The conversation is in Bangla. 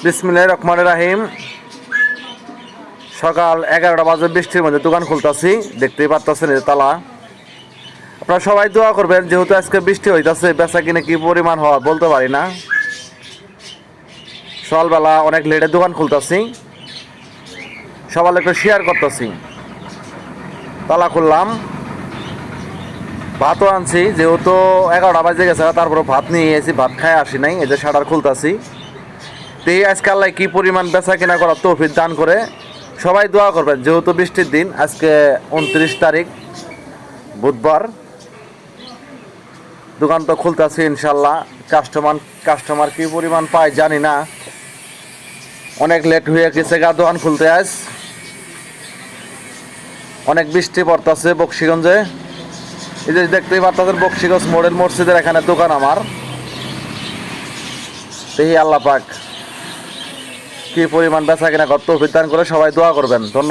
বিসমিল্লাহির রহমানির রহিম। সকাল 11টা বাজে, বৃষ্টির মধ্যে দোকান খুলতাছি, দেখতেই পারতেছেন এই তালা। আপনারা সবাই দোয়া করবেন, যেহেতু আজকে বৃষ্টি হইতাছে, বেচা কিনে কি পরিমাণ হয় বলতে পারি না। সকালবেলা অনেক লেটে দোকান খুলতাছি, সবাই একটু শেয়ার করতেছি। তালা খুললাম, ভাতও আনছি, যেহেতু 11টা বাজে গেছে, তারপরে ভাত নিয়ে এসেছি, ভাত খাই আসি নাই, এই যে শাটার খুলতাছি। এই আজকে আল্লাহ কি পরিমাণ বেচা কিনা করার তৌফিক দান করে। সবাই দোয়া করবেন, যেহেতু বৃষ্টির দিন। আজকে 29 তারিখ বুধবার, দোকান তো খুলতেছি ইনশাল্লাহ। কাস্টমার কি পরিমাণ পায় জানি না, অনেক লেট হয়ে গেছে গা দোকান খুলতে। আজ অনেক বৃষ্টি পড়তেছে বক্সিগঞ্জে। এই যে দেখতেই পারতেছেন, বক্সিগঞ্জ মডেল মসজিদের এখানে দোকান আমার। দেখি আল্লাহ পাক কি পরিমাণ বেচা কিনা কর তৌফিক দান করে। সবাই দোয়া করবেন। ধন্যবাদ।